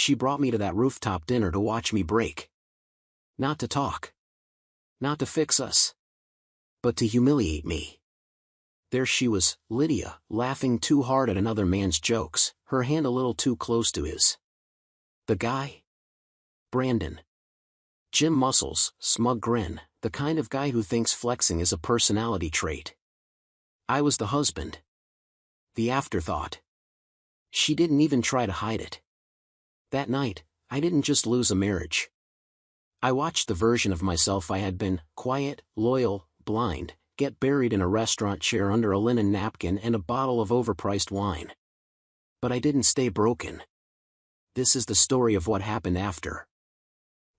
She brought me to that rooftop dinner to watch me break. Not to talk. Not to fix us. But to humiliate me. There she was, Lydia, laughing too hard at another man's jokes, her hand a little too close to his. The guy? Brandon. Gym muscles, smug grin, the kind of guy who thinks flexing is a personality trait. I was the husband. The afterthought. She didn't even try to hide it. That night, I didn't just lose a marriage. I watched the version of myself I had been, quiet, loyal, blind, get buried in a restaurant chair under a linen napkin and a bottle of overpriced wine. But I didn't stay broken. This is the story of what happened after.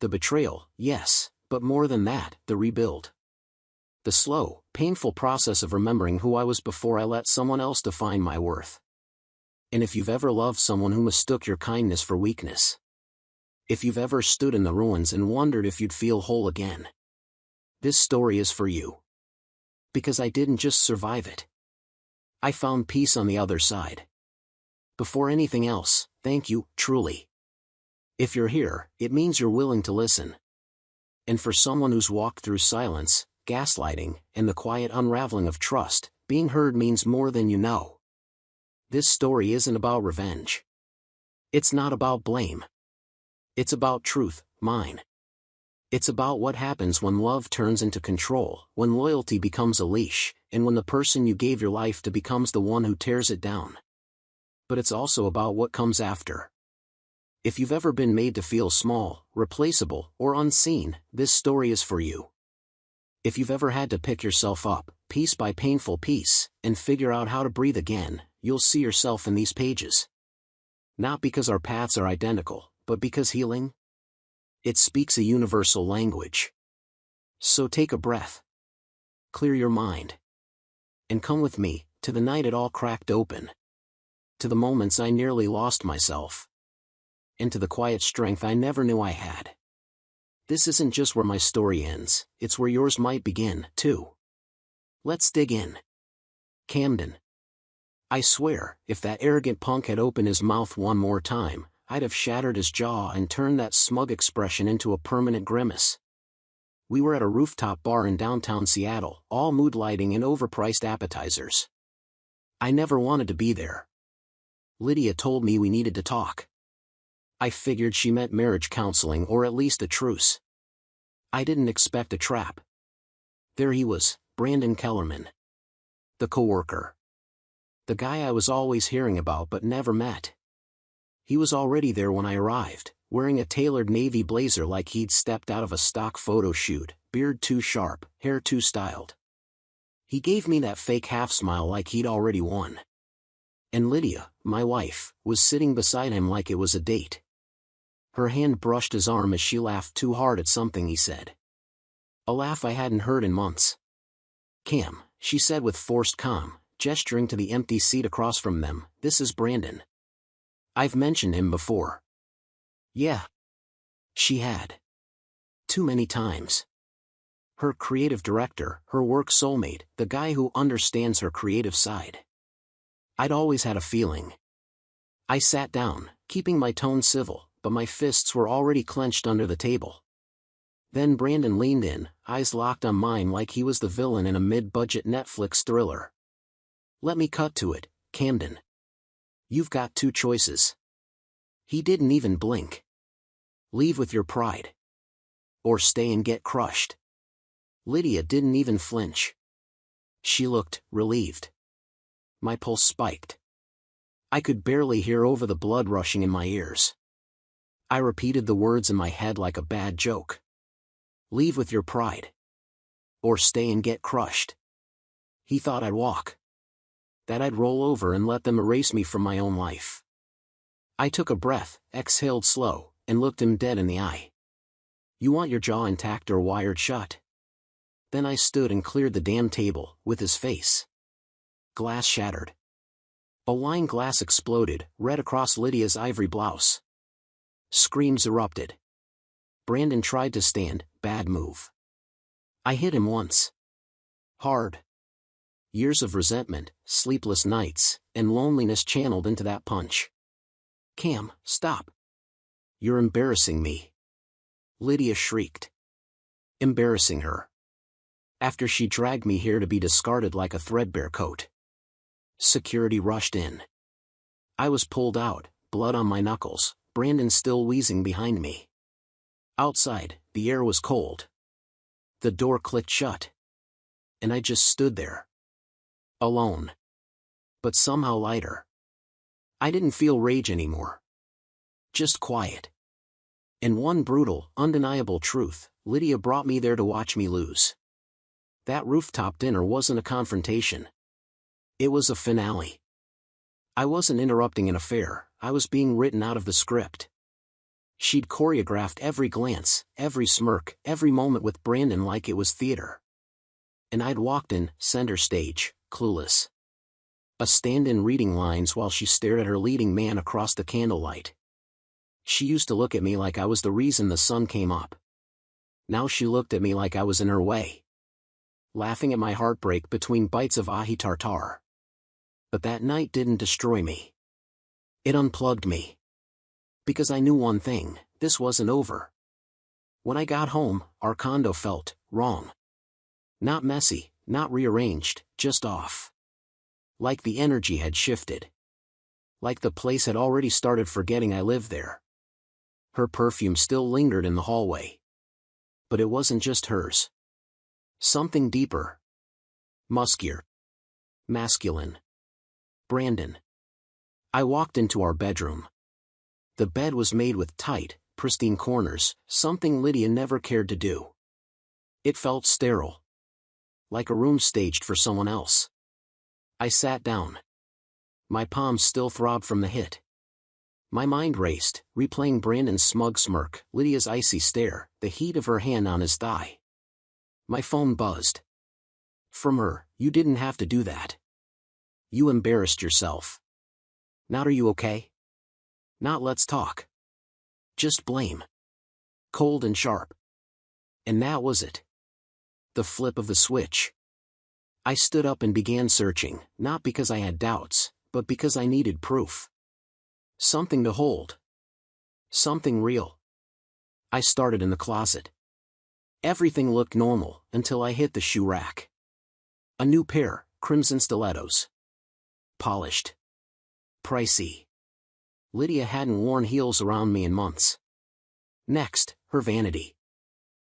The betrayal, yes, but more than that, the rebuild. The slow, painful process of remembering who I was before I let someone else define my worth. And if you've ever loved someone who mistook your kindness for weakness. If you've ever stood in the ruins and wondered if you'd feel whole again. This story is for you. Because I didn't just survive it. I found peace on the other side. Before anything else, thank you, truly. If you're here, it means you're willing to listen. And for someone who's walked through silence, gaslighting, and the quiet unraveling of trust, being heard means more than you know. This story isn't about revenge. It's not about blame. It's about truth, mine. It's about what happens when love turns into control, when loyalty becomes a leash, and when the person you gave your life to becomes the one who tears it down. But it's also about what comes after. If you've ever been made to feel small, replaceable, or unseen, this story is for you. If you've ever had to pick yourself up, piece by painful piece, and figure out how to breathe again, you'll see yourself in these pages. Not because our paths are identical, but because healing? It speaks a universal language. So take a breath. Clear your mind. And come with me, to the night it all cracked open. To the moments I nearly lost myself. And to the quiet strength I never knew I had. This isn't just where my story ends, it's where yours might begin, too. Let's dig in. Camden. I swear, if that arrogant punk had opened his mouth one more time, I'd have shattered his jaw and turned that smug expression into a permanent grimace. We were at a rooftop bar in downtown Seattle, all mood lighting and overpriced appetizers. I never wanted to be there. Lydia told me we needed to talk. I figured she meant marriage counseling or at least a truce. I didn't expect a trap. There he was, Brandon Kellerman. The coworker. The guy I was always hearing about but never met. He was already there when I arrived, wearing a tailored navy blazer like he'd stepped out of a stock photo shoot, beard too sharp, hair too styled. He gave me that fake half-smile like he'd already won. And Lydia, my wife, was sitting beside him like it was a date. Her hand brushed his arm as she laughed too hard at something he said. A laugh I hadn't heard in months. "Cam," she said with forced calm, gesturing to the empty seat across from them, "this is Brandon. I've mentioned him before." Yeah. She had. Too many times. Her creative director, her work soulmate, the guy who understands her creative side. I'd always had a feeling. I sat down, keeping my tone civil, but my fists were already clenched under the table. Then Brandon leaned in, eyes locked on mine like he was the villain in a mid-budget Netflix thriller. "Let me cut to it, Camden. You've got two choices." He didn't even blink. "Leave with your pride. Or stay and get crushed." Lydia didn't even flinch. She looked relieved. My pulse spiked. I could barely hear over the blood rushing in my ears. I repeated the words in my head like a bad joke. "Leave with your pride. Or stay and get crushed." He thought I'd walk. That I'd roll over and let them erase me from my own life. I took a breath, exhaled slow, and looked him dead in the eye. "You want your jaw intact or wired shut?" Then I stood and cleared the damn table, with his face. Glass shattered. A wine glass exploded, red across Lydia's ivory blouse. Screams erupted. Brandon tried to stand, bad move. I hit him once. Hard. Years of resentment, sleepless nights, and loneliness channeled into that punch. "Cam, stop." You're embarrassing me. Lydia shrieked. Embarrassing her. After she dragged me here to be discarded like a threadbare coat. Security rushed in. I was pulled out, blood on my knuckles, Brandon still wheezing behind me. Outside, the air was cold. The door clicked shut. And I just stood there. Alone. But somehow lighter. I didn't feel rage anymore. Just quiet. And one brutal, undeniable truth, Lydia brought me there to watch me lose. That rooftop dinner wasn't a confrontation. It was a finale. I wasn't interrupting an affair, I was being written out of the script. She'd choreographed every glance, every smirk, every moment with Brandon like it was theater. And I'd walked in, center stage, clueless. A stand-in reading lines while she stared at her leading man across the candlelight. She used to look at me like I was the reason the sun came up. Now she looked at me like I was in her way. Laughing at my heartbreak between bites of ahi tartar. But that night didn't destroy me. It unplugged me. Because I knew one thing, this wasn't over. When I got home, our condo felt wrong. Not messy, not rearranged, just off. Like the energy had shifted. Like the place had already started forgetting I lived there. Her perfume still lingered in the hallway. But it wasn't just hers. Something deeper. Muskier. Masculine. Brandon. I walked into our bedroom. The bed was made with tight, pristine corners, something Lydia never cared to do. It felt sterile. Like a room staged for someone else. I sat down. My palms still throbbed from the hit. My mind raced, replaying Brandon's smug smirk, Lydia's icy stare, the heat of her hand on his thigh. My phone buzzed. From her, you didn't have to do that. You embarrassed yourself. Not are you okay? Not let's talk. Just blame. Cold and sharp. And that was it. The flip of the switch. I stood up and began searching, not because I had doubts, but because I needed proof. Something to hold. Something real. I started in the closet. Everything looked normal, until I hit the shoe rack. A new pair, crimson stilettos. Polished. Pricey. Lydia hadn't worn heels around me in months. Next, her vanity.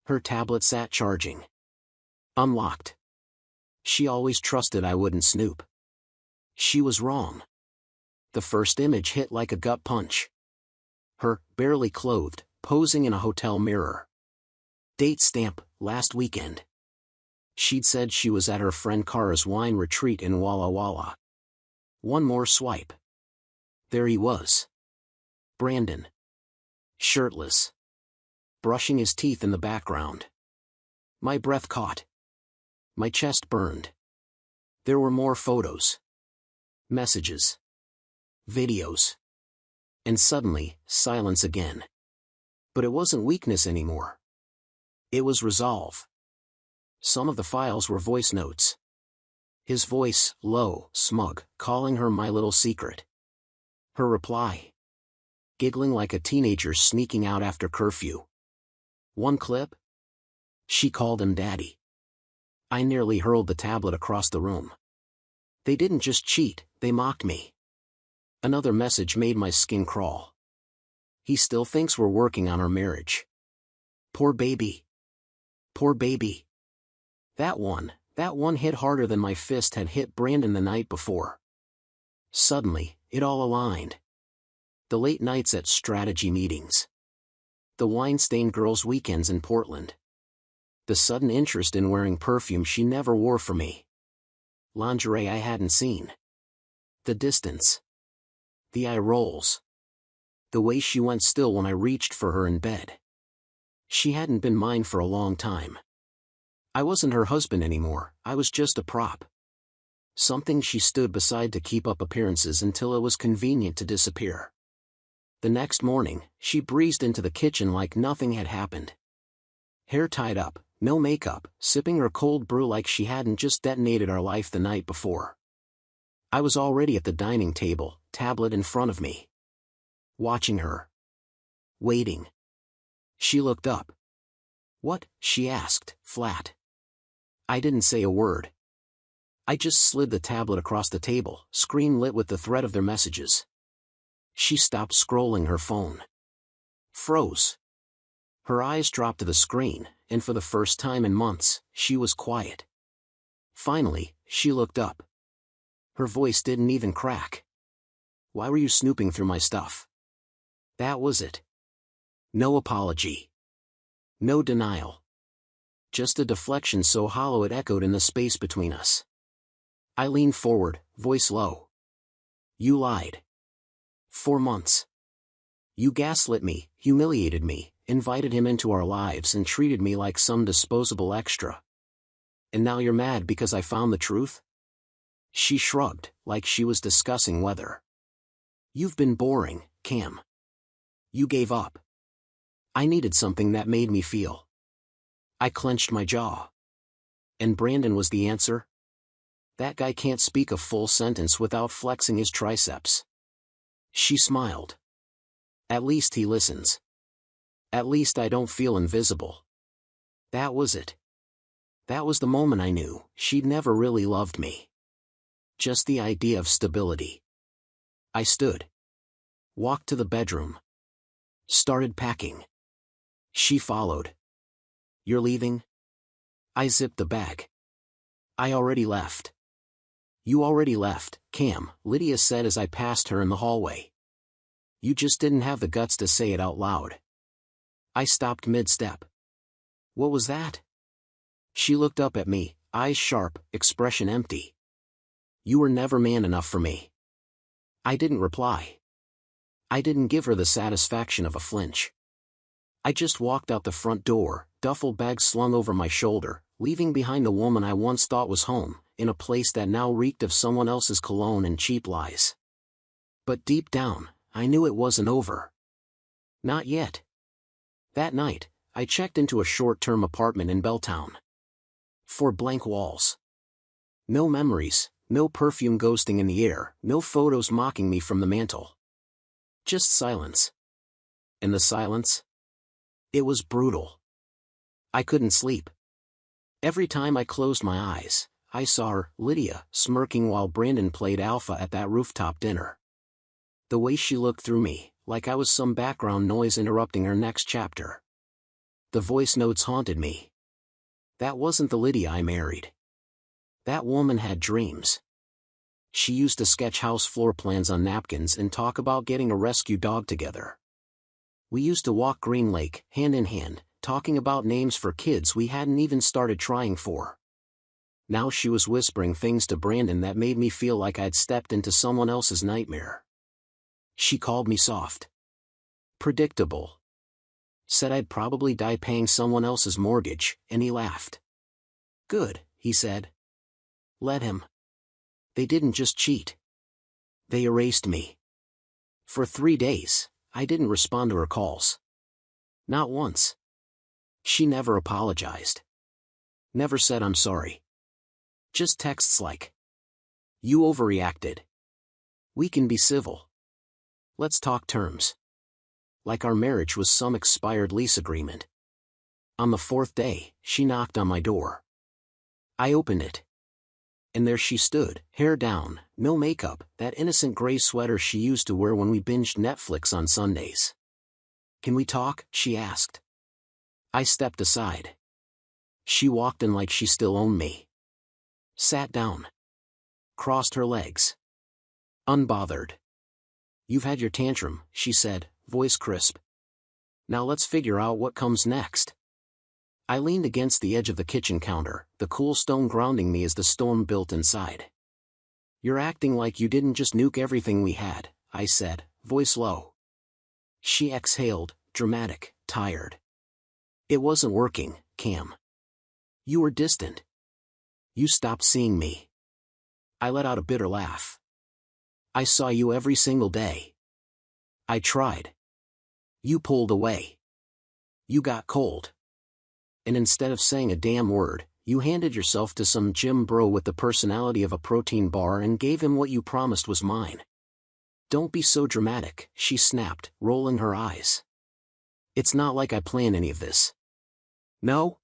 Her tablet sat charging. Unlocked. She always trusted I wouldn't snoop. She was wrong. The first image hit like a gut punch. Her, barely clothed, posing in a hotel mirror. Date stamp, last weekend. She'd said she was at her friend Kara's wine retreat in Walla Walla. One more swipe. There he was. Brandon. Shirtless. Brushing his teeth in the background. My breath caught. My chest burned. There were more photos. Messages. Videos. And suddenly, silence again. But it wasn't weakness anymore. It was resolve. Some of the files were voice notes. His voice, low, smug, calling her my little secret. Her reply. Giggling like a teenager sneaking out after curfew. One clip? She called him daddy. I nearly hurled the tablet across the room. They didn't just cheat, they mocked me. Another message made my skin crawl. He still thinks we're working on our marriage. Poor baby. Poor baby. That one hit harder than my fist had hit Brandon the night before. Suddenly, it all aligned. The late nights at strategy meetings. The wine-stained girls' weekends in Portland. The sudden interest in wearing perfume she never wore for me. Lingerie I hadn't seen. The distance. The eye rolls. The way she went still when I reached for her in bed. She hadn't been mine for a long time. I wasn't her husband anymore, I was just a prop. Something she stood beside to keep up appearances until it was convenient to disappear. The next morning, she breezed into the kitchen like nothing had happened. Hair tied up, no makeup, sipping her cold brew like she hadn't just detonated our life the night before. I was already at the dining table, tablet in front of me. Watching her. Waiting. She looked up. "What?" she asked, flat. I didn't say a word. I just slid the tablet across the table, screen lit with the thread of their messages. She stopped scrolling her phone. Froze. Her eyes dropped to the screen, and for the first time in months, she was quiet. Finally, she looked up. Her voice didn't even crack. "Why were you snooping through my stuff?" That was it. No apology. No denial. Just a deflection so hollow it echoed in the space between us. I leaned forward, voice low. "You lied. 4 months. You gaslit me, humiliated me, invited him into our lives and treated me like some disposable extra. And now you're mad because I found the truth?" She shrugged, like she was discussing weather. "You've been boring, Cam. You gave up. I needed something that made me feel." I clenched my jaw. "And Brandon was the answer?" That guy can't speak a full sentence without flexing his triceps. She smiled. "At least he listens. At least I don't feel invisible." That was it. That was the moment I knew she'd never really loved me. Just the idea of stability. I stood. Walked to the bedroom. Started packing. She followed. "You're leaving?" I zipped the bag. "I already left." "You already left, Cam," Lydia said as I passed her in the hallway. "You just didn't have the guts to say it out loud." I stopped mid-step. "What was that?" She looked up at me, eyes sharp, expression empty. "You were never man enough for me." I didn't reply. I didn't give her the satisfaction of a flinch. I just walked out the front door, duffel bag slung over my shoulder, leaving behind the woman I once thought was home, in a place that now reeked of someone else's cologne and cheap lies. But deep down, I knew it wasn't over. Not yet. That night, I checked into a short-term apartment in Belltown. 4 blank walls. No memories, no perfume ghosting in the air, no photos mocking me from the mantel. Just silence. And the silence? It was brutal. I couldn't sleep. Every time I closed my eyes, I saw her, Lydia, smirking while Brandon played alpha at that rooftop dinner. The way she looked through me, like I was some background noise interrupting her next chapter. The voice notes haunted me. That wasn't the Lydia I married. That woman had dreams. She used to sketch house floor plans on napkins and talk about getting a rescue dog together. We used to walk Green Lake, hand in hand, talking about names for kids we hadn't even started trying for. Now she was whispering things to Brandon that made me feel like I'd stepped into someone else's nightmare. She called me soft. Predictable. Said I'd probably die paying someone else's mortgage, and he laughed. "Good," he said. "Let him. They didn't just cheat. They erased me." For 3 days, I didn't respond to her calls. Not once. She never apologized. Never said I'm sorry. Just texts like, "You overreacted. We can be civil. Let's talk terms." Like our marriage was some expired lease agreement. On the 4th day, she knocked on my door. I opened it. And there she stood, hair down, no makeup, that innocent gray sweater she used to wear when we binged Netflix on Sundays. "Can we talk?" she asked. I stepped aside. She walked in like she still owned me. Sat down. Crossed her legs. Unbothered. "You've had your tantrum," she said, voice crisp. "Now let's figure out what comes next." I leaned against the edge of the kitchen counter, the cool stone grounding me as the storm built inside. "You're acting like you didn't just nuke everything we had," I said, voice low. She exhaled, dramatic, tired. "It wasn't working, Cam. You were distant. You stopped seeing me." I let out a bitter laugh. "I saw you every single day. I tried. You pulled away. You got cold. And instead of saying a damn word, you handed yourself to some gym bro with the personality of a protein bar and gave him what you promised was mine." "Don't be so dramatic," she snapped, rolling her eyes. It's not like I planned any of this. No?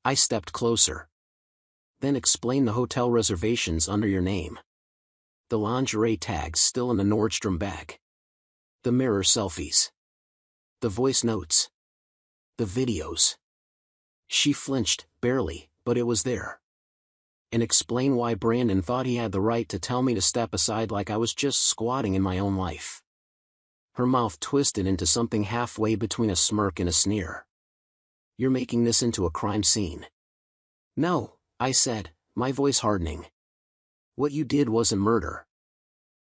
I stepped closer. Then explain the hotel reservations under your name. The lingerie tags still in the Nordstrom bag. The mirror selfies. The voice notes. The videos. She flinched, barely, but it was there. And explain why Brandon thought he had the right to tell me to step aside like I was just squatting in my own life. Her mouth twisted into something halfway between a smirk and a sneer. You're making this into a crime scene. No, I said, my voice hardening. What you did wasn't murder.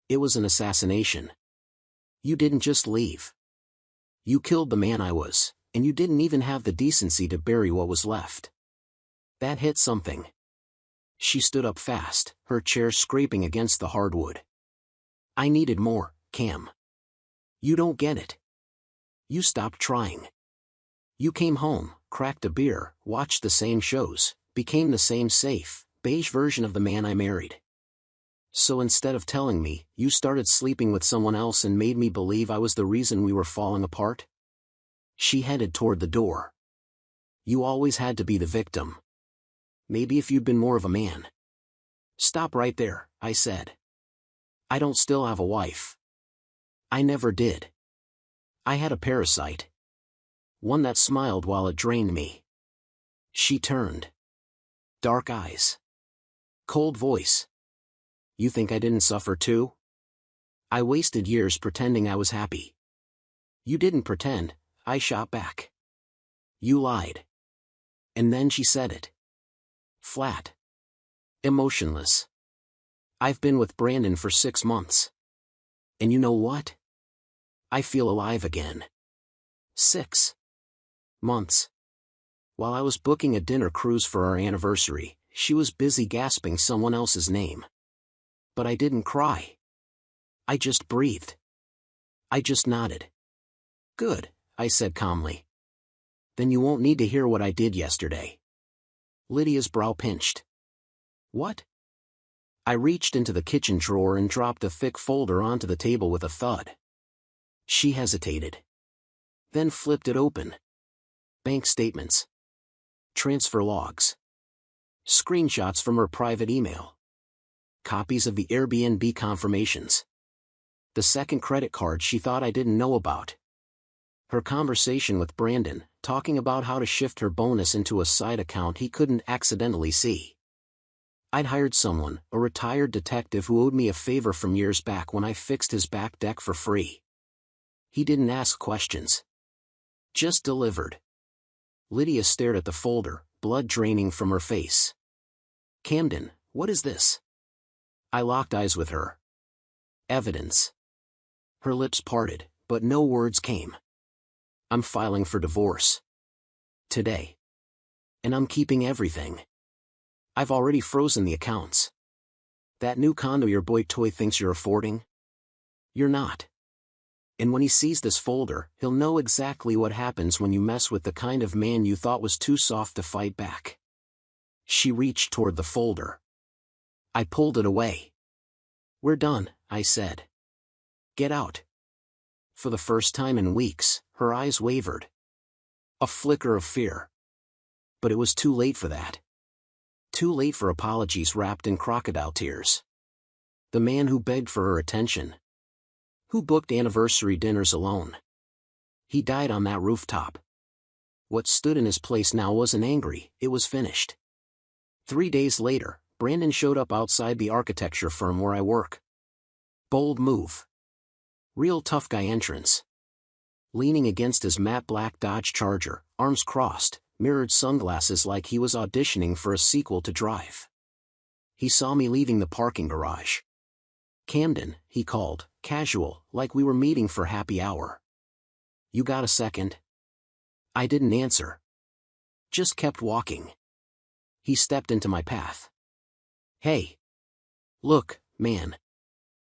It was an assassination. You didn't just leave. You killed the man I was, and you didn't even have the decency to bury what was left. That hit something. She stood up fast, her chair scraping against the hardwood. I needed more, Cam. You don't get it. You stopped trying. You came home, cracked a beer, watched the same shows, became the same safe, beige version of the man I married. So instead of telling me, you started sleeping with someone else and made me believe I was the reason we were falling apart? She headed toward the door. You always had to be the victim. Maybe if you'd been more of a man. Stop right there, I said. I don't still have a wife. I never did. I had a parasite. One that smiled while it drained me. She turned. Dark eyes. Cold voice. You think I didn't suffer too? I wasted years pretending I was happy. You didn't pretend, I shot back. You lied. And then she said it. Flat. Emotionless. I've been with Brandon for 6 months. And you know what? I feel alive again. 6 months. While I was booking a dinner cruise for our anniversary, she was busy gasping someone else's name. But I didn't cry. I just breathed. I just nodded. Good, I said calmly. Then you won't need to hear what I did yesterday. Lydia's brow pinched. What? I reached into the kitchen drawer and dropped a thick folder onto the table with a thud. She hesitated. Then flipped it open. Bank statements. Transfer logs. Screenshots from her private email. Copies of the Airbnb confirmations. The second credit card she thought I didn't know about. Her conversation with Brandon, talking about how to shift her bonus into a side account he couldn't accidentally see. I'd hired someone, a retired detective who owed me a favor from years back when I fixed his back deck for free. He didn't ask questions. Just delivered. Lydia stared at the folder, blood draining from her face. Camden, what is this? I locked eyes with her. Evidence. Her lips parted, but no words came. I'm filing for divorce. Today. And I'm keeping everything. I've already frozen the accounts. That new condo your boy Toy thinks you're affording? You're not. And when he sees this folder, he'll know exactly what happens when you mess with the kind of man you thought was too soft to fight back. She reached toward the folder. I pulled it away. We're done, I said. Get out. For the first time in weeks, her eyes wavered. A flicker of fear. But it was too late for that. Too late for apologies wrapped in crocodile tears. The man who begged for her attention. Who booked anniversary dinners alone. He died on that rooftop. What stood in his place now wasn't angry, it was finished. 3 days later, Brandon showed up outside the architecture firm where I work. Bold move. Real tough guy entrance. Leaning against his matte black Dodge Charger, arms crossed, mirrored sunglasses like he was auditioning for a sequel to Drive. He saw me leaving the parking garage. Camden, he called, casual, like we were meeting for happy hour. You got a second? I didn't answer. Just kept walking. He stepped into my path. Hey. Look, man.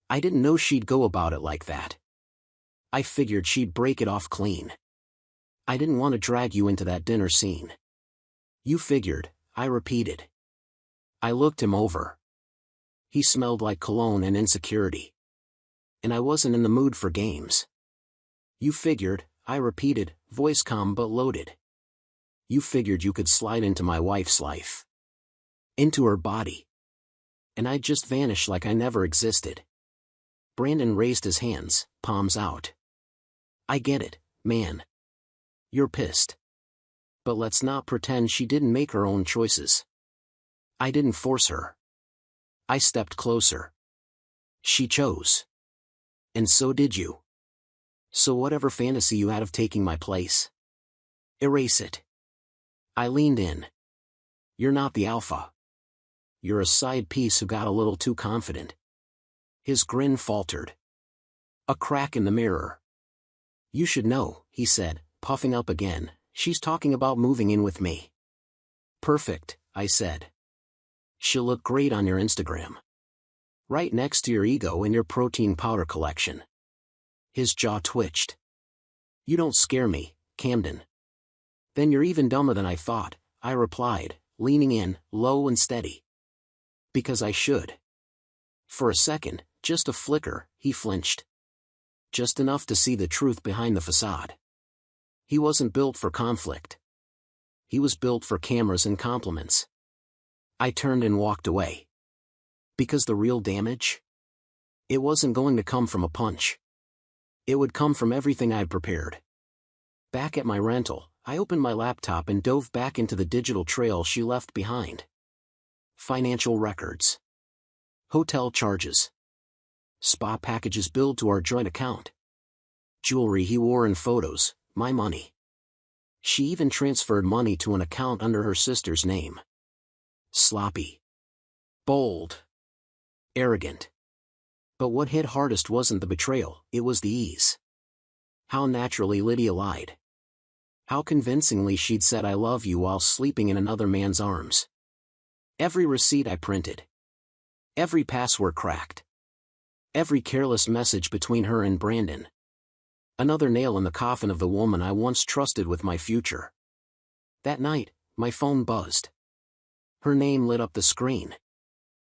I didn't know she'd go about it like that. I figured she'd break it off clean. I didn't want to drag you into that dinner scene. You figured, I repeated. I looked him over. He smelled like cologne and insecurity. And I wasn't in the mood for games. You figured, I repeated, voice calm but loaded. You figured you could slide into my wife's life. Into her body. And I'd just vanish like I never existed. Brandon raised his hands, palms out. I get it, man. You're pissed. But let's not pretend she didn't make her own choices. I didn't force her. I stepped closer. She chose. And so did you. So whatever fantasy you had of taking my place, erase it. I leaned in. You're not the alpha. You're a side piece who got a little too confident. His grin faltered. A crack in the mirror. You should know, he said, puffing up again, she's talking about moving in with me. Perfect, I said. She'll look great on your Instagram. Right next to your ego and your protein powder collection. His jaw twitched. You don't scare me, Camden. Then you're even dumber than I thought, I replied, leaning in, low and steady. Because I should. For a second, just a flicker, he flinched. Just enough to see the truth behind the facade. He wasn't built for conflict. He was built for cameras and compliments. I turned and walked away. Because the real damage? It wasn't going to come from a punch. It would come from everything I'd prepared. Back at my rental, I opened my laptop and dove back into the digital trail she left behind. Financial records. Hotel charges. Spa packages billed to our joint account. Jewelry he wore in photos, my money. She even transferred money to an account under her sister's name. Sloppy. Bold. Arrogant. But what hit hardest wasn't the betrayal, it was the ease. How naturally Lydia lied. How convincingly she'd said I love you while sleeping in another man's arms. Every receipt I printed. Every password cracked. Every careless message between her and Brandon. Another nail in the coffin of the woman I once trusted with my future. That night, my phone buzzed. Her name lit up the screen.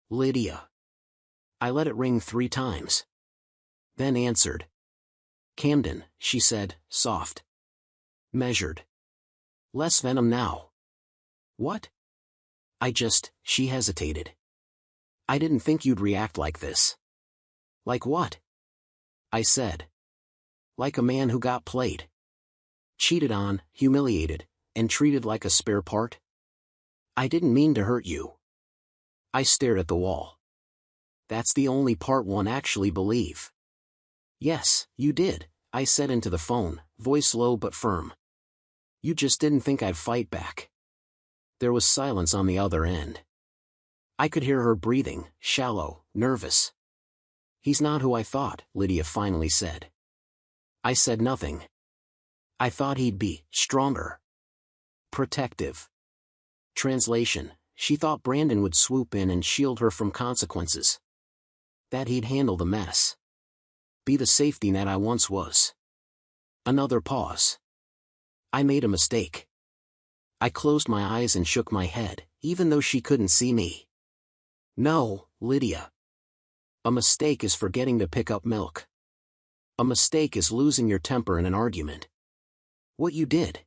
Lydia. I let it ring 3 times. Then answered. Camden, she said, soft. Measured. Less venom now. What? She hesitated. I didn't think you'd react like this. Like what? I said. Like a man who got played. Cheated on, humiliated, and treated like a spare part. I didn't mean to hurt you. I stared at the wall. That's the only part one actually believe. Yes, you did, I said into the phone, voice low but firm. You just didn't think I'd fight back. There was silence on the other end. I could hear her breathing, shallow, nervous. He's not who I thought, Lydia finally said. I said nothing. I thought he'd be stronger. Protective. Translation, she thought Brandon would swoop in and shield her from consequences. That he'd handle the mess. Be the safety net I once was. Another pause. I made a mistake. I closed my eyes and shook my head, even though she couldn't see me. No, Lydia. A mistake is forgetting to pick up milk. A mistake is losing your temper in an argument. What you did.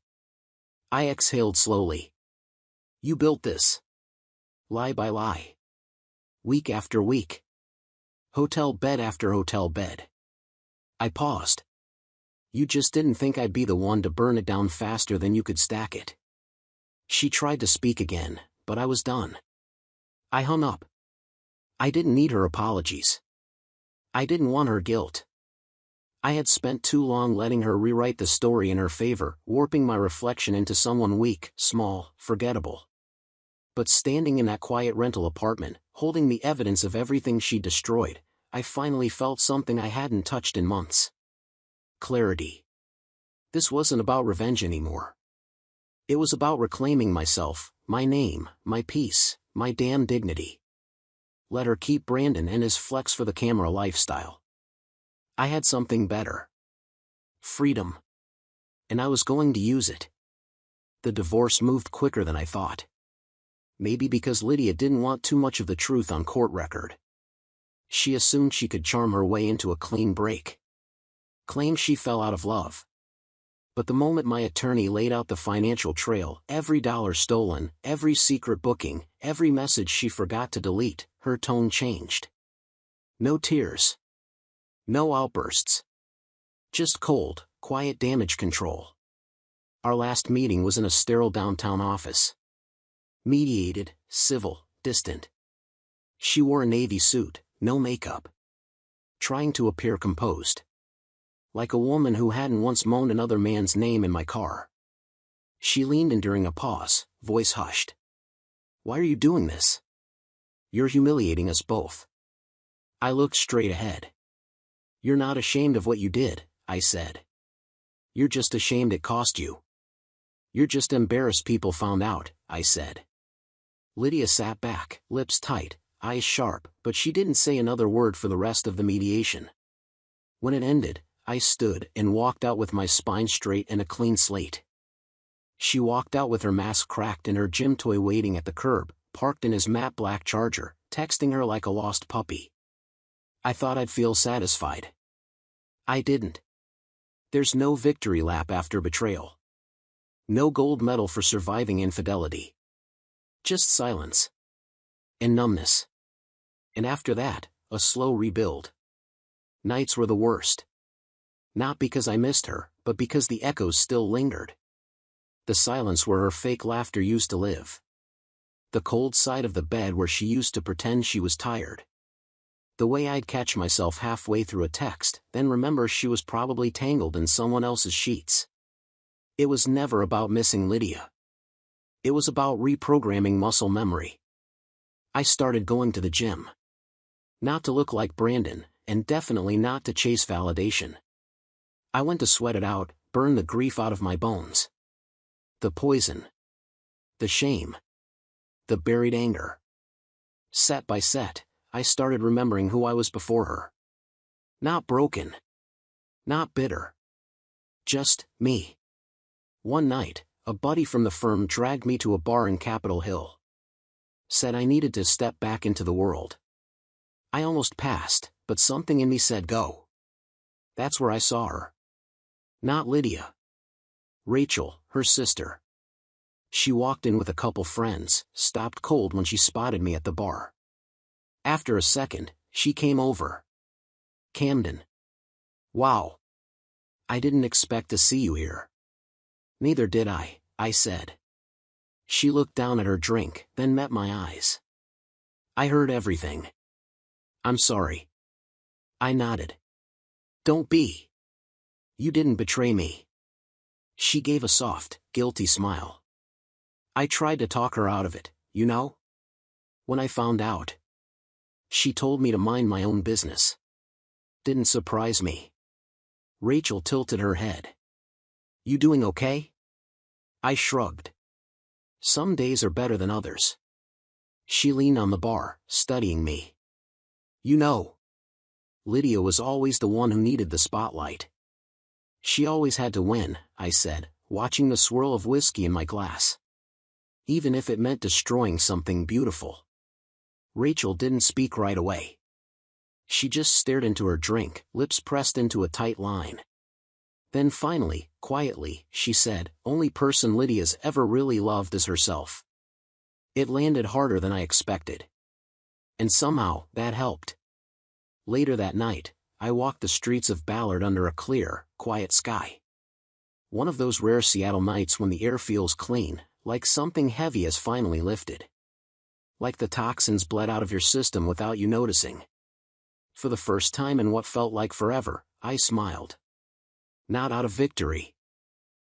I exhaled slowly. You built this. Lie by lie. Week after week. Hotel bed after hotel bed. I paused. You just didn't think I'd be the one to burn it down faster than you could stack it. She tried to speak again, but I was done. I hung up. I didn't need her apologies. I didn't want her guilt. I had spent too long letting her rewrite the story in her favor, warping my reflection into someone weak, small, forgettable. But standing in that quiet rental apartment, holding the evidence of everything she destroyed, I finally felt something I hadn't touched in months. Clarity. This wasn't about revenge anymore. It was about reclaiming myself, my name, my peace, my damn dignity. Let her keep Brandon and his flex for the camera lifestyle. I had something better. Freedom. And I was going to use it. The divorce moved quicker than I thought. Maybe because Lydia didn't want too much of the truth on court record. She assumed she could charm her way into a clean break. Claimed she fell out of love. But the moment my attorney laid out the financial trail, every dollar stolen, every secret booking, every message she forgot to delete, her tone changed. No tears. No outbursts. Just cold, quiet damage control. Our last meeting was in a sterile downtown office. Mediated, civil, distant. She wore a navy suit, no makeup. Trying to appear composed. Like a woman who hadn't once moaned another man's name in my car. She leaned in during a pause, voice hushed. "Why are you doing this? You're humiliating us both." I looked straight ahead. "You're not ashamed of what you did," I said. "You're just ashamed it cost you. You're just embarrassed people found out," I said. Lydia sat back, lips tight, eyes sharp, but she didn't say another word for the rest of the mediation. When it ended, I stood and walked out with my spine straight and a clean slate. She walked out with her mask cracked and her gym toy waiting at the curb, parked in his matte black Charger, texting her like a lost puppy. I thought I'd feel satisfied. I didn't. There's no victory lap after betrayal. No gold medal for surviving infidelity. Just silence. And numbness. And after that, a slow rebuild. Nights were the worst. Not because I missed her, but because the echoes still lingered. The silence where her fake laughter used to live. The cold side of the bed where she used to pretend she was tired. The way I'd catch myself halfway through a text, then remember she was probably tangled in someone else's sheets. It was never about missing Lydia. It was about reprogramming muscle memory. I started going to the gym. Not to look like Brandon, and definitely not to chase validation. I went to sweat it out, burn the grief out of my bones. The poison. The shame. The buried anger. Set by set, I started remembering who I was before her. Not broken. Not bitter. Just me. One night, a buddy from the firm dragged me to a bar in Capitol Hill. Said I needed to step back into the world. I almost passed, but something in me said go. That's where I saw her. Not Lydia. Rachel, her sister. She walked in with a couple friends, stopped cold when she spotted me at the bar. After a second, she came over. "Camden. Wow. I didn't expect to see you here." "Neither did I said. She looked down at her drink, then met my eyes. "I heard everything. I'm sorry." I nodded. "Don't be. You didn't betray me." She gave a soft, guilty smile. "I tried to talk her out of it, you know? When I found out. She told me to mind my own business. Didn't surprise me." Rachel tilted her head. "You doing okay?" I shrugged. "Some days are better than others." She leaned on the bar, studying me. "You know, Lydia was always the one who needed the spotlight. She always had to win," I said, watching the swirl of whiskey in my glass. "Even if it meant destroying something beautiful." Rachel didn't speak right away. She just stared into her drink, lips pressed into a tight line. Then finally, quietly, she said, "Only person Lydia's ever really loved is herself." It landed harder than I expected. And somehow, that helped. Later that night, I walked the streets of Ballard under a clear, quiet sky. One of those rare Seattle nights when the air feels clean, like something heavy has finally lifted. Like the toxins bled out of your system without you noticing. For the first time in what felt like forever, I smiled. Not out of victory.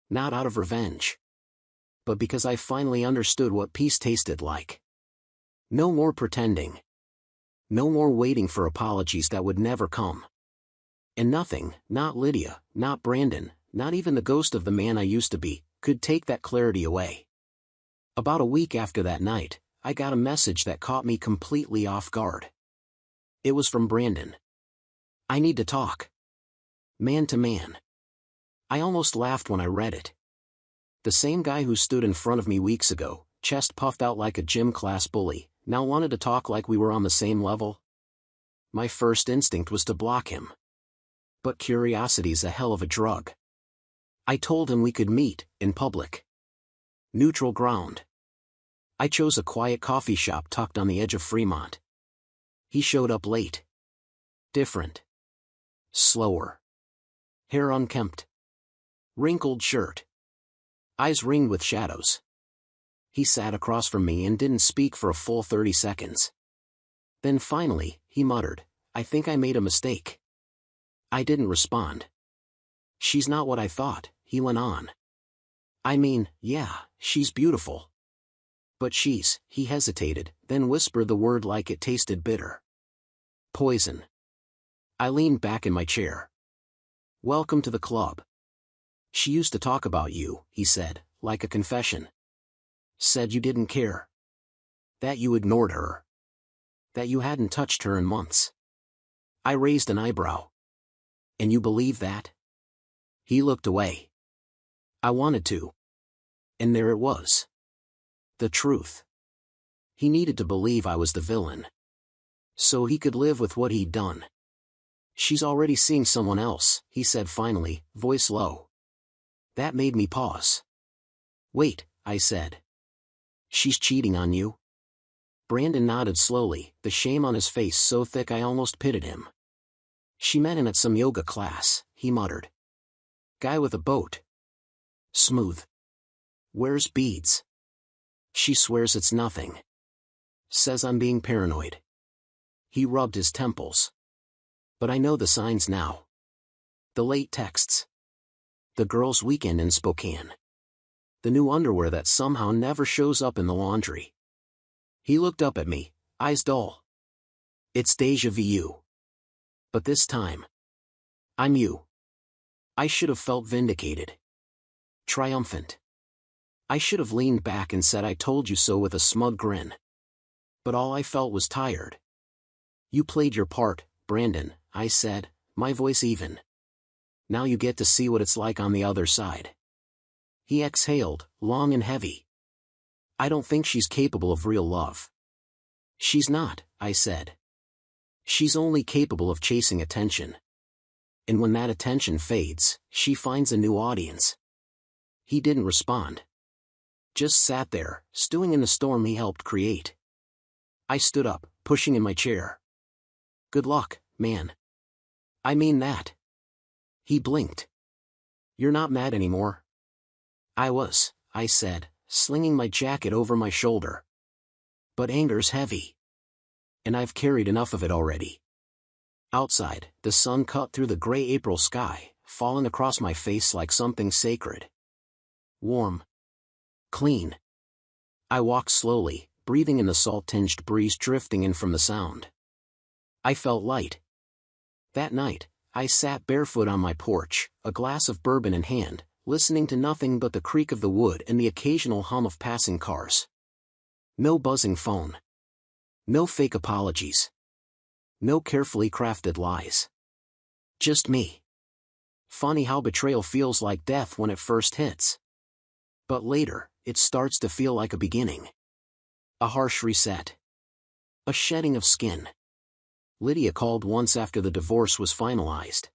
Not out of revenge. But because I finally understood what peace tasted like. No more pretending. No more waiting for apologies that would never come. And nothing, not Lydia, not Brandon, not even the ghost of the man I used to be, could take that clarity away. About a week after that night, I got a message that caught me completely off guard. It was from Brandon. "I need to talk. Man to man." I almost laughed when I read it. The same guy who stood in front of me weeks ago, chest puffed out like a gym class bully, now wanted to talk like we were on the same level. My first instinct was to block him. But curiosity's a hell of a drug. I told him we could meet, in public. Neutral ground. I chose a quiet coffee shop tucked on the edge of Fremont. He showed up late. Different. Slower. Hair unkempt. Wrinkled shirt. Eyes ringed with shadows. He sat across from me and didn't speak for a full 30 seconds. Then finally, he muttered, "I think I made a mistake." I didn't respond. "She's not what I thought," he went on. "I mean, yeah, she's beautiful. But he hesitated, then whispered the word like it tasted bitter. Poison." I leaned back in my chair. "Welcome to the club. She used to talk about you," he said, like a confession. "Said you didn't care. That you ignored her. That you hadn't touched her in months." I raised an eyebrow. "And you believe that?" He looked away. I wanted to. And there it was. The truth. He needed to believe I was the villain. So he could live with what he'd done. "She's already seeing someone else," he said finally, voice low. That made me pause. "Wait," I said. "She's cheating on you?" Brandon nodded slowly, the shame on his face so thick I almost pitied him. "She met him at some yoga class," he muttered. "Guy with a boat. Smooth. Wears beads. She swears it's nothing. Says I'm being paranoid." He rubbed his temples. "But I know the signs now. The late texts. The girls' weekend in Spokane. The new underwear that somehow never shows up in the laundry." He looked up at me, eyes dull. "It's déjà vu. But this time, I'm you." I should have felt vindicated. Triumphant. I should have leaned back and said I told you so with a smug grin. But all I felt was tired. "You played your part, Brandon," I said, my voice even. "Now you get to see what it's like on the other side." He exhaled, long and heavy. "I don't think she's capable of real love." "She's not," I said. "She's only capable of chasing attention. And when that attention fades, she finds a new audience." He didn't respond. Just sat there, stewing in the storm he helped create. I stood up, pushing in my chair. "Good luck, man." "I mean that." He blinked. "You're not mad anymore?" "I was," I said, slinging my jacket over my shoulder. "But anger's heavy. And I've carried enough of it already." Outside, the sun cut through the gray April sky, falling across my face like something sacred. Warm. Clean. I walked slowly, breathing in the salt-tinged breeze drifting in from the sound. I felt light. That night, I sat barefoot on my porch, a glass of bourbon in hand, listening to nothing but the creak of the wood and the occasional hum of passing cars. No buzzing phone. No fake apologies. No carefully crafted lies. Just me. Funny how betrayal feels like death when it first hits. But later, it starts to feel like a beginning. A harsh reset. A shedding of skin. Lydia called once after the divorce was finalized.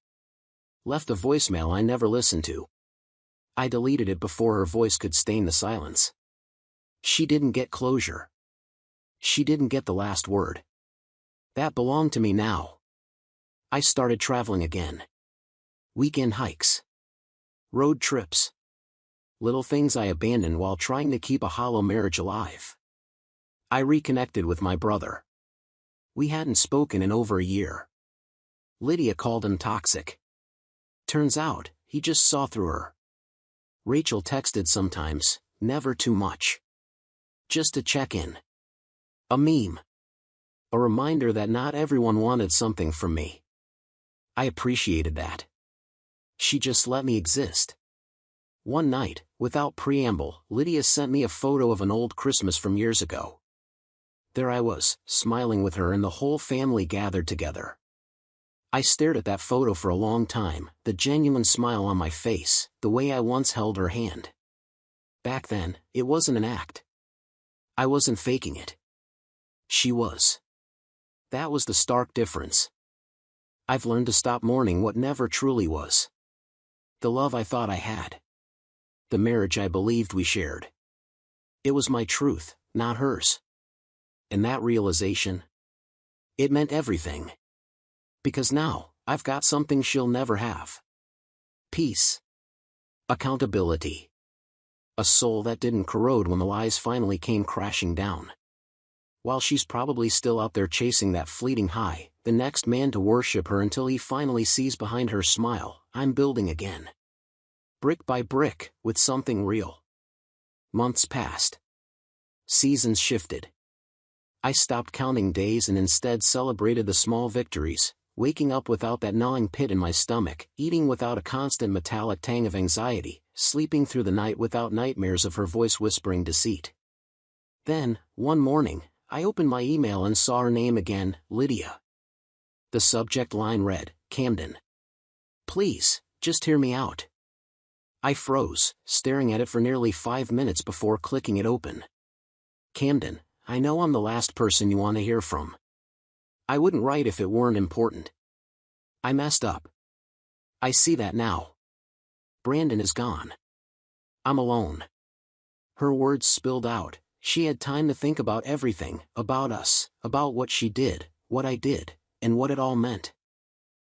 Left a voicemail I never listened to. I deleted it before her voice could stain the silence. She didn't get closure. She didn't get the last word. That belonged to me now. I started traveling again. Weekend hikes. Road trips. Little things I abandoned while trying to keep a hollow marriage alive. I reconnected with my brother. We hadn't spoken in over a year. Lydia called him toxic. Turns out, he just saw through her. Rachel texted sometimes, never too much. Just to check in. A meme. A reminder that not everyone wanted something from me. I appreciated that. She just let me exist. One night, without preamble, Lydia sent me a photo of an old Christmas from years ago. There I was, smiling with her and the whole family gathered together. I stared at that photo for a long time, the genuine smile on my face, the way I once held her hand. Back then, it wasn't an act. I wasn't faking it. She was. That was the stark difference. I've learned to stop mourning what never truly was. The love I thought I had. The marriage I believed we shared. It was my truth, not hers. And that realization? It meant everything. Because now, I've got something she'll never have. Peace. Accountability. A soul that didn't corrode when the lies finally came crashing down. While she's probably still out there chasing that fleeting high, the next man to worship her until he finally sees behind her smile, I'm building again. Brick by brick, with something real. Months passed. Seasons shifted. I stopped counting days and instead celebrated the small victories, waking up without that gnawing pit in my stomach, eating without a constant metallic tang of anxiety, sleeping through the night without nightmares of her voice whispering deceit. Then, one morning, I opened my email and saw her name again, Lydia. The subject line read, Camden. Please, just hear me out. I froze, staring at it for nearly 5 minutes before clicking it open. Camden, I know I'm the last person you want to hear from. I wouldn't write if it weren't important. I messed up. I see that now. Brandon is gone. I'm alone. Her words spilled out. She had time to think about everything, about us, about what she did, what I did, and what it all meant.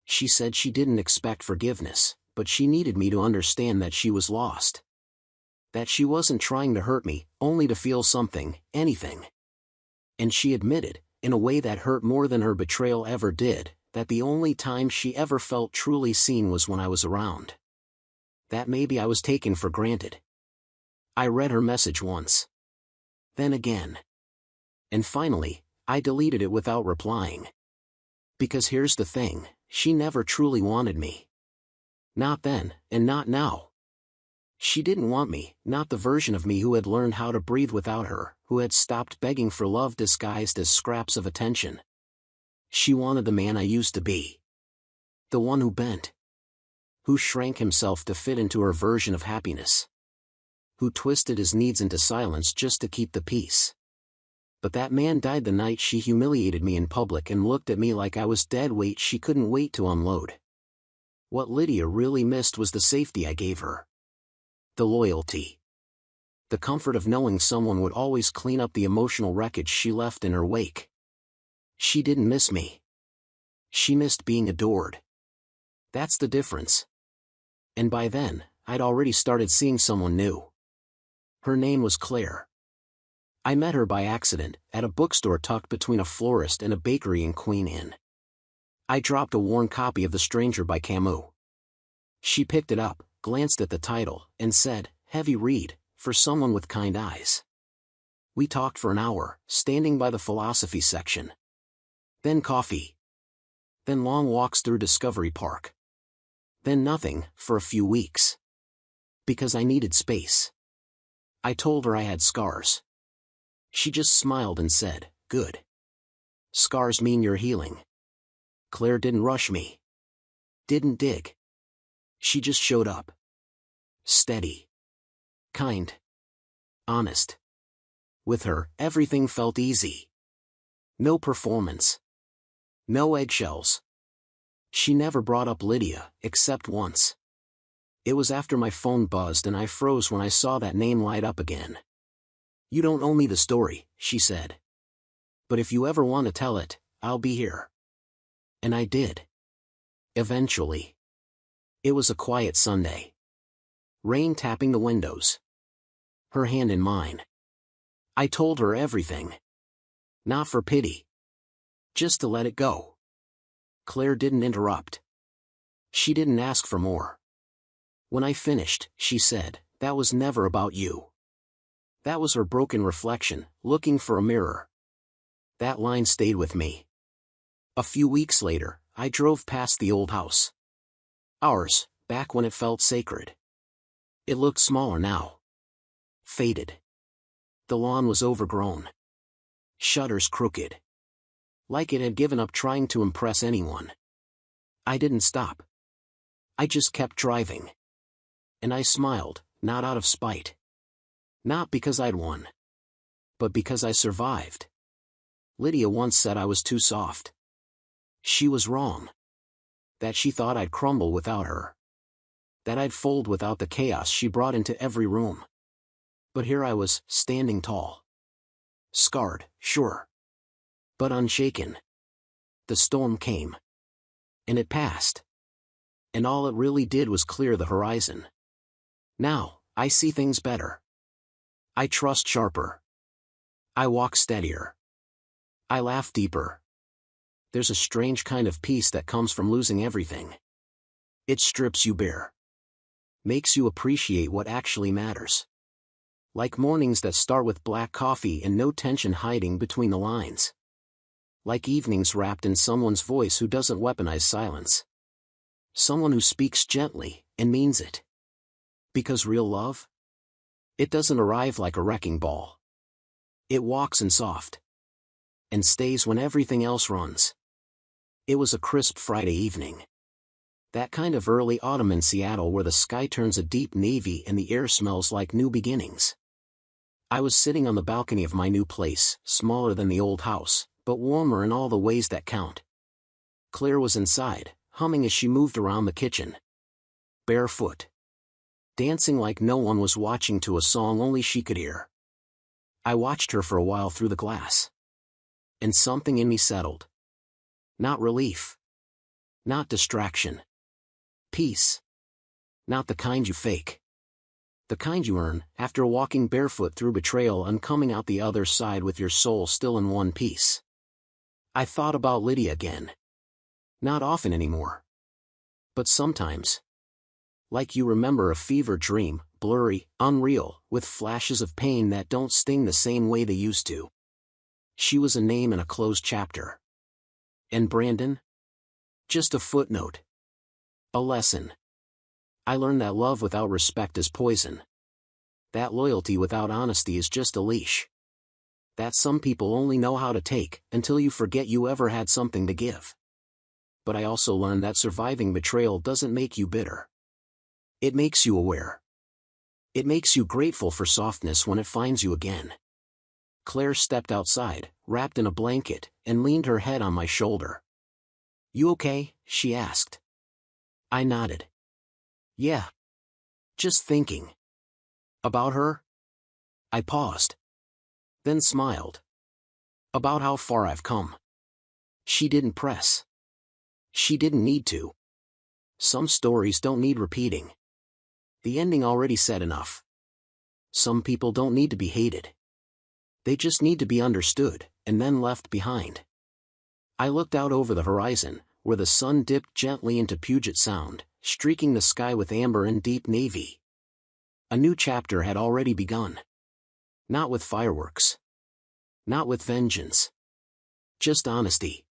She said she didn't expect forgiveness, but she needed me to understand that she was lost. That she wasn't trying to hurt me, only to feel something, anything. And she admitted, in a way that hurt more than her betrayal ever did, that the only time she ever felt truly seen was when I was around. That maybe I was taken for granted. I read her message once. Then again. And finally, I deleted it without replying. Because here's the thing, she never truly wanted me. Not then, and not now. She didn't want me, not the version of me who had learned how to breathe without her, who had stopped begging for love disguised as scraps of attention. She wanted the man I used to be. The one who bent. Who shrank himself to fit into her version of happiness. Who twisted his needs into silence just to keep the peace. But that man died the night she humiliated me in public and looked at me like I was dead weight she couldn't wait to unload. What Lydia really missed was the safety I gave her. The loyalty. The comfort of knowing someone would always clean up the emotional wreckage she left in her wake. She didn't miss me. She missed being adored. That's the difference. And by then, I'd already started seeing someone new. Her name was Claire. I met her by accident, at a bookstore tucked between a florist and a bakery in Queen Anne. I dropped a worn copy of The Stranger by Camus. She picked it up, glanced at the title, and said, "Heavy read, for someone with kind eyes." We talked for an hour, standing by the philosophy section. Then coffee. Then long walks through Discovery Park. Then nothing, for a few weeks. Because I needed space. I told her I had scars. She just smiled and said, "Good. Scars mean you're healing." Claire didn't rush me. Didn't dig. She just showed up. Steady. Kind. Honest. With her, everything felt easy. No performance. No eggshells. She never brought up Lydia, except once. It was after my phone buzzed and I froze when I saw that name light up again. "You don't owe me the story," she said. "But if you ever want to tell it, I'll be here." And I did. Eventually. It was a quiet Sunday. Rain tapping the windows. Her hand in mine. I told her everything. Not for pity. Just to let it go. Claire didn't interrupt. She didn't ask for more. When I finished, she said, "That was never about you." That was her broken reflection, looking for a mirror. That line stayed with me. A few weeks later, I drove past the old house. Ours, back when it felt sacred. It looked smaller now. Faded. The lawn was overgrown. Shutters crooked. Like it had given up trying to impress anyone. I didn't stop. I just kept driving. And I smiled, not out of spite. Not because I'd won. But because I survived. Lydia once said I was too soft. She was wrong. That she thought I'd crumble without her. that I'd fold without the chaos she brought into every room. But here I was, standing tall. Scarred, sure. But unshaken. The storm came. And it passed. And all it really did was clear the horizon. Now, I see things better. I trust sharper. I walk steadier. I laugh deeper. There's a strange kind of peace that comes from losing everything. It strips you bare. Makes you appreciate what actually matters. Like mornings that start with black coffee and no tension hiding between the lines. Like evenings wrapped in someone's voice who doesn't weaponize silence. Someone who speaks gently, and means it. Because real love? It doesn't arrive like a wrecking ball. It walks in soft. And stays when everything else runs. It was a crisp Friday evening. That kind of early autumn in Seattle where the sky turns a deep navy and the air smells like new beginnings. I was sitting on the balcony of my new place, smaller than the old house, but warmer in all the ways that count. Claire was inside, humming as she moved around the kitchen. Barefoot. Dancing like no one was watching to a song only she could hear. I watched her for a while through the glass. And something in me settled. Not relief. Not distraction. Peace. Not the kind you fake. The kind you earn, after walking barefoot through betrayal and coming out the other side with your soul still in one piece. I thought about Lydia again. Not often anymore. But sometimes. Like you remember a fever dream, blurry, unreal, with flashes of pain that don't sting the same way they used to. She was a name in a closed chapter. And Brandon? Just a footnote. A lesson. I learned that love without respect is poison. That loyalty without honesty is just a leash. That some people only know how to take, until you forget you ever had something to give. But I also learned that surviving betrayal doesn't make you bitter. It makes you aware. It makes you grateful for softness when it finds you again. Claire stepped outside, wrapped in a blanket, and leaned her head on my shoulder. "You okay?" she asked. I nodded. "Yeah. Just thinking." "About her?" I paused. Then smiled. "About how far I've come." She didn't press. She didn't need to. Some stories don't need repeating. The ending already said enough. Some people don't need to be hated. They just need to be understood, and then left behind. I looked out over the horizon, where the sun dipped gently into Puget Sound, streaking the sky with amber and deep navy. A new chapter had already begun. Not with fireworks. Not with vengeance. Just honesty.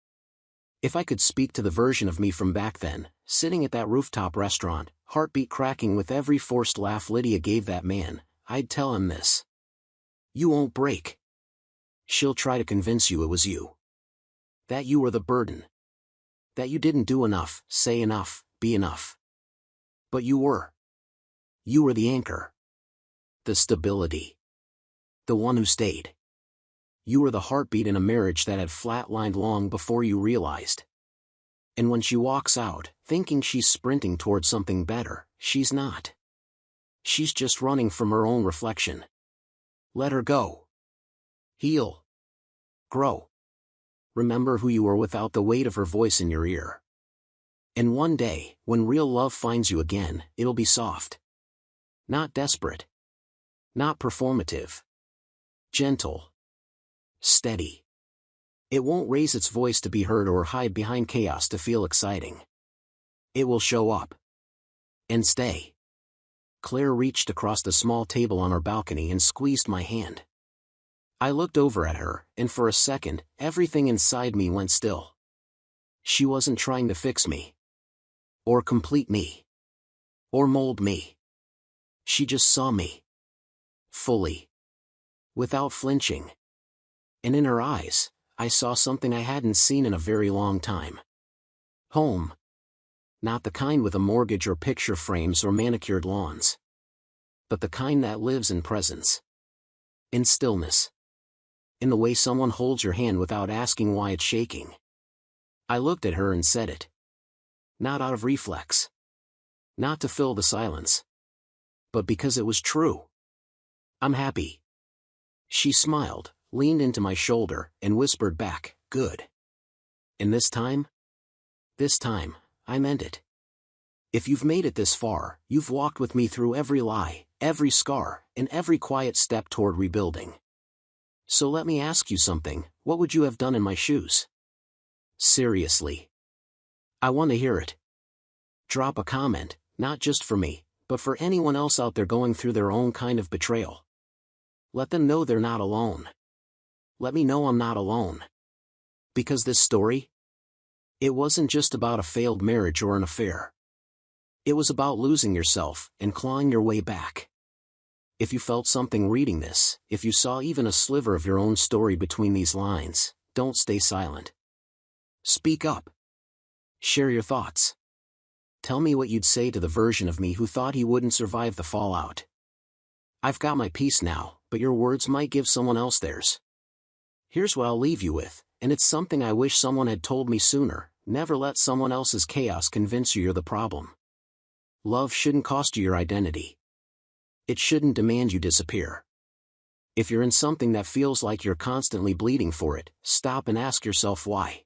If I could speak to the version of me from back then, sitting at that rooftop restaurant, heartbeat cracking with every forced laugh Lydia gave that man, I'd tell him this. You won't break. She'll try to convince you it was you. That you were the burden. That you didn't do enough, say enough, be enough. But you were. You were the anchor. The stability. The one who stayed. You were the heartbeat in a marriage that had flatlined long before you realized. And when she walks out, thinking she's sprinting towards something better, she's not. She's just running from her own reflection. Let her go. Heal. Grow. Remember who you were without the weight of her voice in your ear. And one day, when real love finds you again, it'll be soft. Not desperate. Not performative. Gentle. Steady. It won't raise its voice to be heard or hide behind chaos to feel exciting. It will show up. And stay. Claire reached across the small table on our balcony and squeezed my hand. I looked over at her, and for a second, everything inside me went still. She wasn't trying to fix me. Or complete me. Or mold me. She just saw me. Fully. Without flinching. And in her eyes, I saw something I hadn't seen in a very long time. Home. Not the kind with a mortgage or picture frames or manicured lawns. But the kind that lives in presence. In stillness. In the way someone holds your hand without asking why it's shaking. I looked at her and said it. Not out of reflex. Not to fill the silence. But because it was true. I'm happy. She smiled, leaned into my shoulder, and whispered back, good. And this time? This time, I meant it. If you've made it this far, you've walked with me through every lie, every scar, and every quiet step toward rebuilding. So let me ask you something, what would you have done in my shoes? Seriously. I want to hear it. Drop a comment, not just for me, but for anyone else out there going through their own kind of betrayal. Let them know they're not alone. Let me know I'm not alone. Because this story? It wasn't just about a failed marriage or an affair. It was about losing yourself and clawing your way back. If you felt something reading this, if you saw even a sliver of your own story between these lines, don't stay silent. Speak up. Share your thoughts. Tell me what you'd say to the version of me who thought he wouldn't survive the fallout. I've got my piece now, but your words might give someone else theirs. Here's what I'll leave you with, and it's something I wish someone had told me sooner: never let someone else's chaos convince you you're the problem. Love shouldn't cost you your identity. It shouldn't demand you disappear. If you're in something that feels like you're constantly bleeding for it, stop and ask yourself why.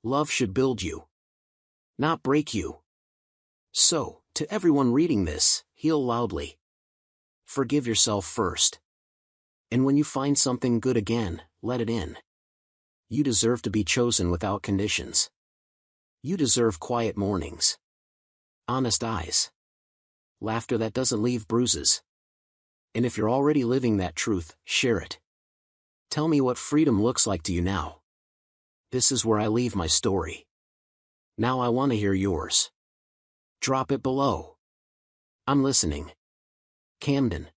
Love should build you, not break you. So, to everyone reading this, heal loudly. Forgive yourself first. And when you find something good again, let it in. You deserve to be chosen without conditions. You deserve quiet mornings. Honest eyes. Laughter that doesn't leave bruises. And if you're already living that truth, share it. Tell me what freedom looks like to you now. This is where I leave my story. Now I want to hear yours. Drop it below. I'm listening. Camden.